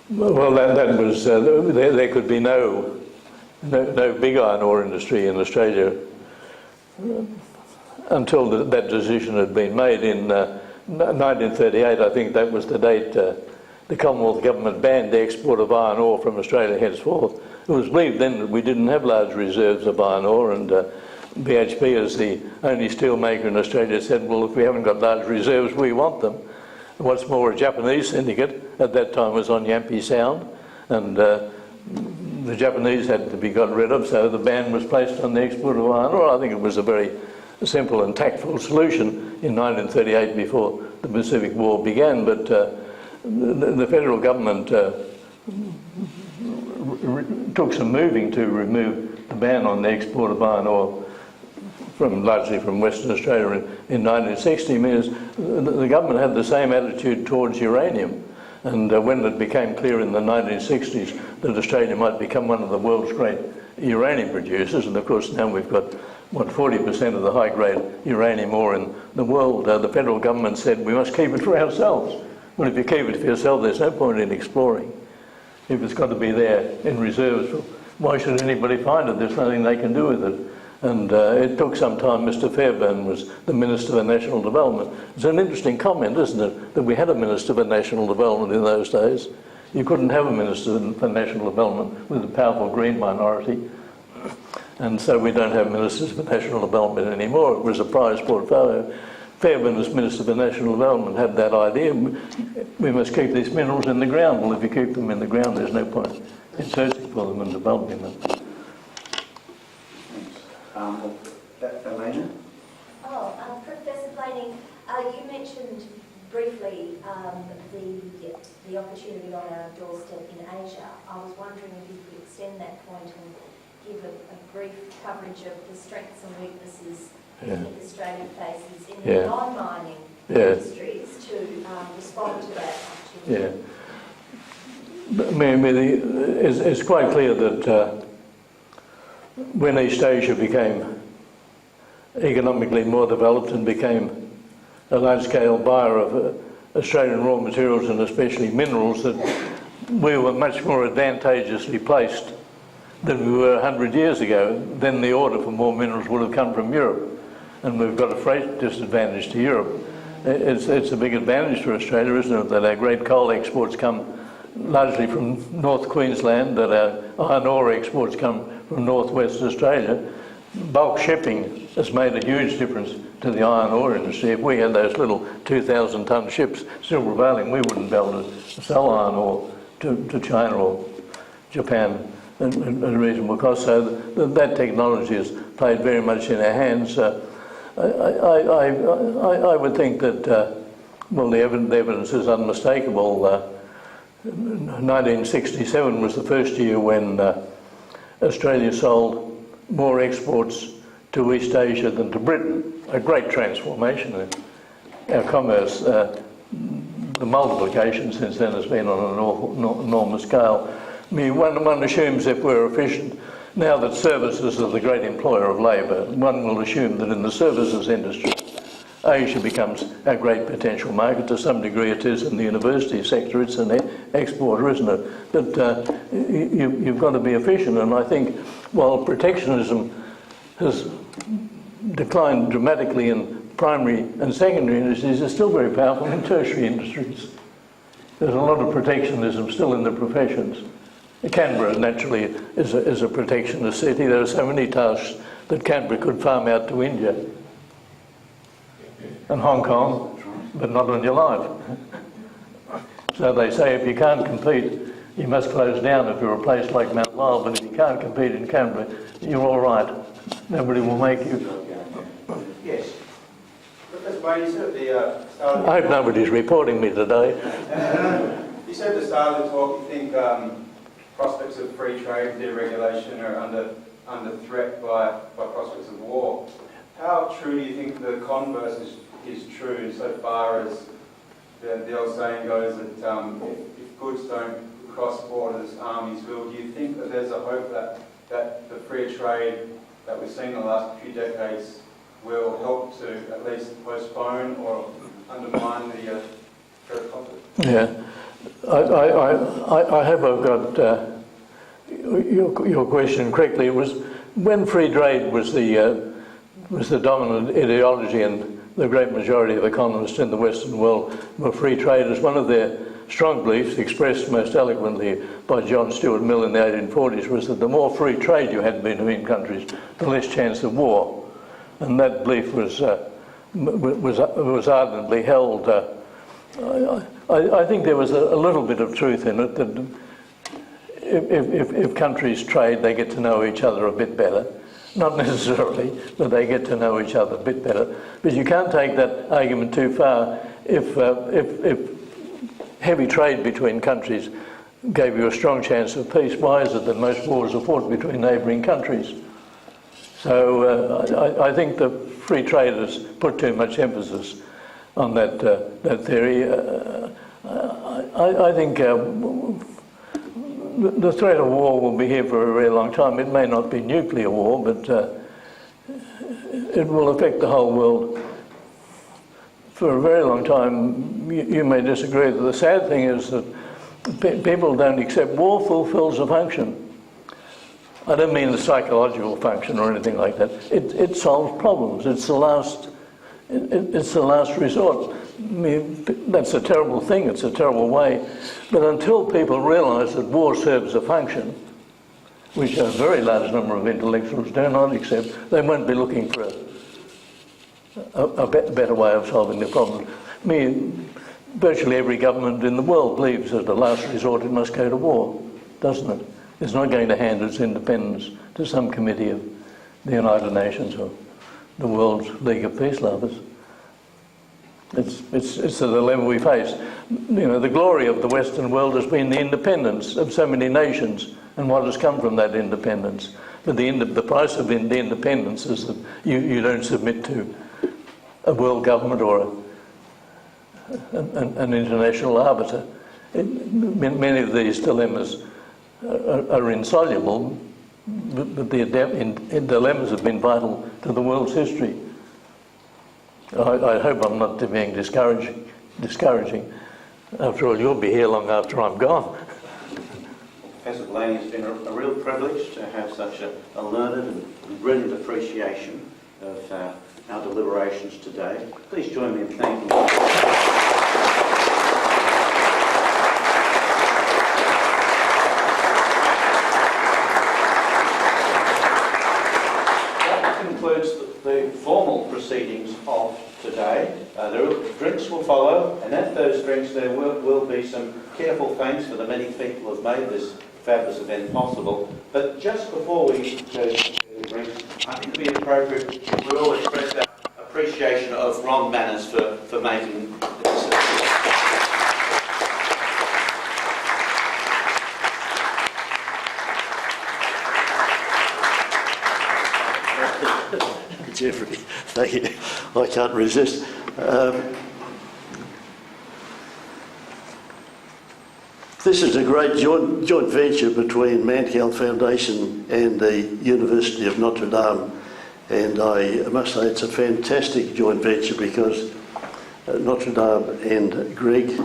Well, that was there could be no big iron ore industry in Australia until that decision had been made in 1938. I think that was the date the Commonwealth government banned the export of iron ore from Australia henceforth. It was believed then that we didn't have large reserves of iron ore, and BHP, as the only steel maker in Australia, said, well, if we haven't got large reserves, we want them. What's more, a Japanese syndicate at that time was on Yampi Sound, and the Japanese had to be got rid of, so the ban was placed on the export of iron ore. I think it was a very simple and tactful solution in 1938 before the Pacific War began, but the federal government took some moving to remove the ban on the export of iron ore largely from Western Australia in 1960. Means the government had the same attitude towards uranium, and when it became clear in the 1960s that Australia might become one of the world's great uranium producers, and of course now we've got 40% of the high-grade uranium ore in the world, the federal government said we must keep it for ourselves. Well, if you keep it for yourself, there's no point in exploring. If it's got to be there in reserves, why should anybody find it? There's nothing they can do with it. And it took some time. Mr. Fairbairn was the Minister for National Development. It's an interesting comment, isn't it, that we had a Minister for National Development in those days. You couldn't have a Minister for National Development with a powerful Green minority. And so we don't have Ministers for National Development anymore. It was a prize portfolio. Fairbairn, as Minister for National Development, had that idea. We must keep these minerals in the ground. Well, if you keep them in the ground, there's no point in searching for them and developing them. Elena? Professor Blainey, you mentioned briefly the opportunity on our doorstep in Asia. I was wondering if you could extend that point and give a brief coverage of the strengths and weaknesses that Australia faces in the non-mining industries to respond to that opportunity. It's quite clear that when East Asia became economically more developed and became a large-scale buyer of Australian raw materials and especially minerals, that we were much more advantageously placed than we were 100 years ago. Then the order for more minerals would have come from Europe. and we've got a freight disadvantage to Europe. It's a big advantage for Australia, isn't it, that our great coal exports come largely from North Queensland, that our iron ore exports come from northwest Australia. Bulk shipping has made a huge difference to the iron ore industry. If we had those little 2,000 tonne ships still prevailing, we wouldn't be able to sell iron ore to China or Japan at a reasonable cost. So that technology has played very much in our hands. I would think that, well, the evidence is unmistakable. 1967 was the first year when Australia sold more exports to East Asia than to Britain. A great transformation in our commerce. The multiplication since then has been on an enormous scale. I mean, one assumes if we're efficient, now that services are the great employer of labour, one will assume that in the services industry, Asia becomes our great potential market. To some degree it is in the university sector, it's an exporter, isn't it? But you've got to be efficient, and I think while protectionism has declined dramatically in primary and secondary industries, it's still very powerful in tertiary industries. There's a lot of protectionism still in the professions. Canberra naturally is a protectionist city. There are so many tasks that Canberra could farm out to India and Hong Kong, but not on your life. So they say if you can't compete, you must close down if you're a place like Mannkal, but if you can't compete in Canberra, you're all right. Nobody will make you. Yes. Professor Blainey, you said at the start of the I hope nobody's reporting me today. You said at the start of the talk you think prospects of free trade, deregulation are under threat by prospects of war. How true do you think the converse is true insofar as the old saying goes that if goods don't cross borders, armies will? Do you think that there's a hope that the free trade that we've seen in the last few decades will help to at least postpone or undermine the threat of conflict? Yeah. I hope I've got your question correctly. It was when free trade was the dominant ideology, and the great majority of economists in the Western world were free traders. One of their strong beliefs, expressed most eloquently by John Stuart Mill in the 1840s, was that the more free trade you had between countries, the less chance of war. And that belief was ardently held. I think there was a little bit of truth in it, that if countries trade, they get to know each other a bit better. Not necessarily, but they get to know each other a bit better. But you can't take that argument too far. If heavy trade between countries gave you a strong chance of peace, why is it that most wars are fought between neighbouring countries? So I think the free traders put too much emphasis on that theory. I think the threat of war will be here for a very long time. It may not be nuclear war, but it will affect the whole world for a very long time. You may disagree. The sad thing is that people don't accept war fulfills a function. I don't mean the psychological function or anything like that. It solves problems. It's the last resort. I mean, that's a terrible thing. It's a terrible way. But until people realise that war serves a function, which a very large number of intellectuals do not accept, they won't be looking for a better way of solving the problem. I mean, virtually every government in the world believes that the last resort it must go to war, doesn't it? It's not going to hand its independence to some committee of the United Nations or the World League of Peace Lovers. It's the dilemma we face. You know, the glory of the Western world has been the independence of so many nations and what has come from that independence. But the price of the independence is that you don't submit to a world government or an international arbiter. Many of these dilemmas are insoluble, but the dilemmas have been vital to the world's history. I hope I'm not being discouraging. After all, you'll be here long after I'm gone. Professor Blainey, it's been a real privilege to have such a learned and brilliant appreciation of our deliberations today. Please join me in thanking That concludes the formal proceedings of today. Drinks will follow, and at those drinks there will be some careful thanks for the many people who have made this fabulous event possible. But just before we go to the drinks, I think it would be appropriate we all express our appreciation of Ron Manners for making this. Geoffrey, thank you. I can't resist. This is a great joint venture between Mannkal Foundation and the University of Notre Dame, and I must say it's a fantastic joint venture because Notre Dame and Greg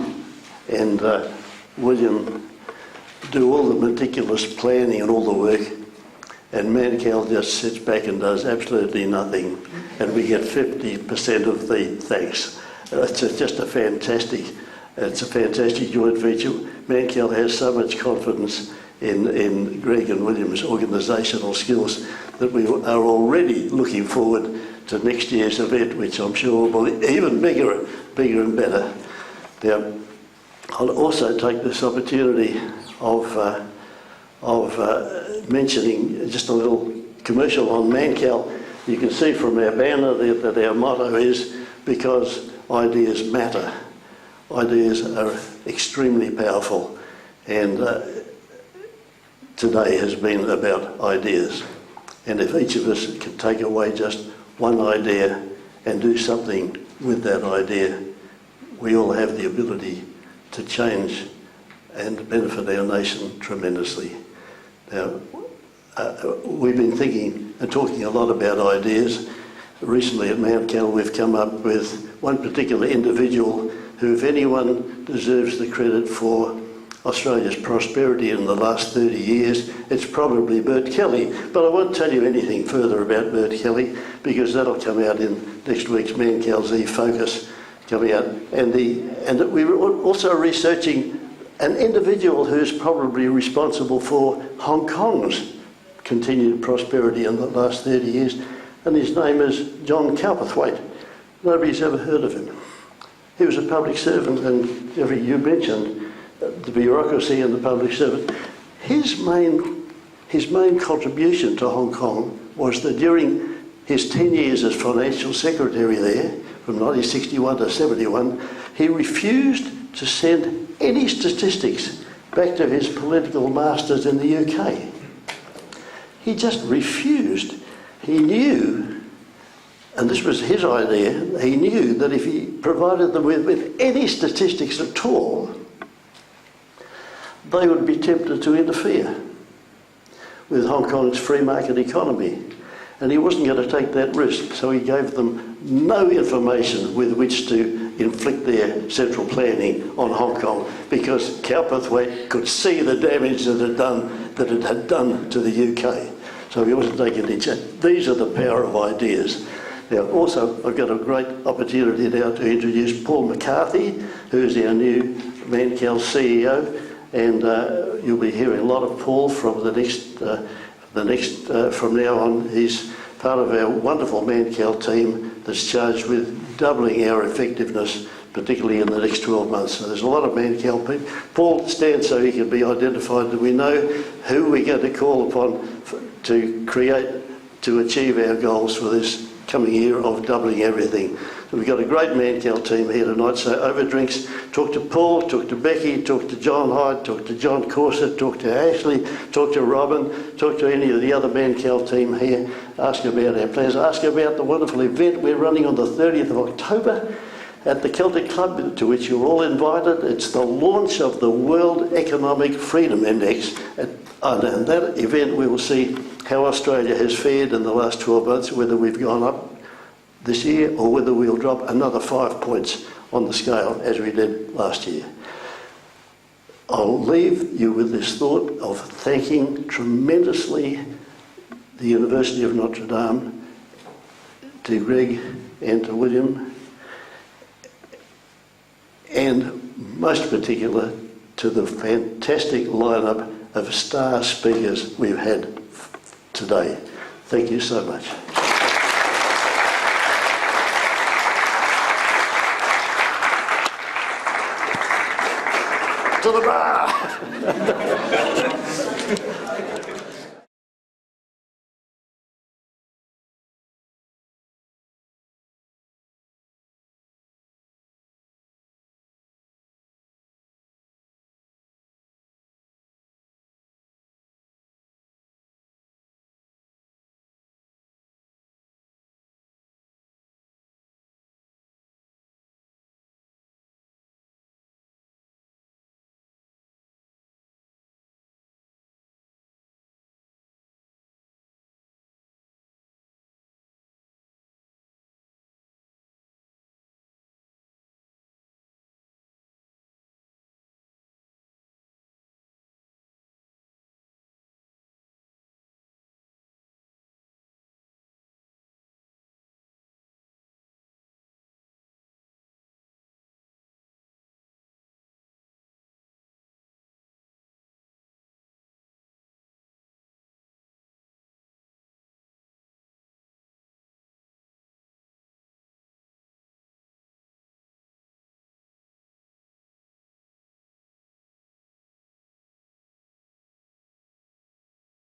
and William do all the meticulous planning and all the work, and Mannkal just sits back and does absolutely nothing, and we get 50% of the thanks. It's just a fantastic joint venture. Mannkal has so much confidence in Greg and William's organisational skills that we are already looking forward to next year's event, which I'm sure will be even bigger and better. Now, I'll also take this opportunity of mentioning just a little commercial on Mannkal. You can see from our banner there that our motto is, because ideas matter. Ideas are extremely powerful, and today has been about ideas. And if each of us can take away just one idea and do something with that idea, we all have the ability to change and benefit our nation tremendously. Now, we've been thinking and talking a lot about ideas. Recently at Mannkal we've come up with one particular individual who, if anyone deserves the credit for Australia's prosperity in the last 30 years, it's probably Bert Kelly. But I won't tell you anything further about Bert Kelly because that'll come out in next week's Mannkal's E-Focus coming out. And we were also researching an individual who's probably responsible for Hong Kong's continued prosperity in the last 30 years, and his name is John Cowperthwaite. Nobody's ever heard of him. He was a public servant, and Geoffrey, you mentioned the bureaucracy and the public servant. His main contribution to Hong Kong was that during his 10 years as financial secretary there, from 1961 to 71, he refused to send any statistics back to his political masters in the UK. He just refused. He knew, and this was his idea, he knew that if he provided them with any statistics at all, they would be tempted to interfere with Hong Kong's free market economy. And he wasn't going to take that risk, so he gave them no information with which to inflict their central planning on Hong Kong, because Cowperthwaite could see the damage that it had done to the UK. So he wasn't taking any chance. These are the power of ideas. Now, also, I've got a great opportunity now to introduce Paul McCarthy, who's our new Mannkal CEO, and you'll be hearing a lot of Paul from from now on. He's part of our wonderful Mannkal team that's charged with doubling our effectiveness, particularly in the next 12 months. So there's a lot of Mannkal people. Paul stands so he can be identified, that we know who we're going to call upon to achieve our goals for this coming year of doubling everything. So we've got a great Mannkal team here tonight, so over drinks, talk to Paul, talk to Becky, talk to John Hyde, talk to John Corset, talk to Ashley, talk to Robin, talk to any of the other Mannkal team here, ask about our plans, ask about the wonderful event we're running on the 30th of October at the Celtic Club, to which you're all invited. It's the launch of the World Economic Freedom Index, and in that event we will see how Australia has fared in the last 12 months, whether we've gone up this year or whether we'll drop another 5 points on the scale as we did last year. I'll leave you with this thought of thanking tremendously the University of Notre Dame, to Greg and to William, and most particular to the fantastic lineup of star speakers we've had today. Thank you so much. To the bar!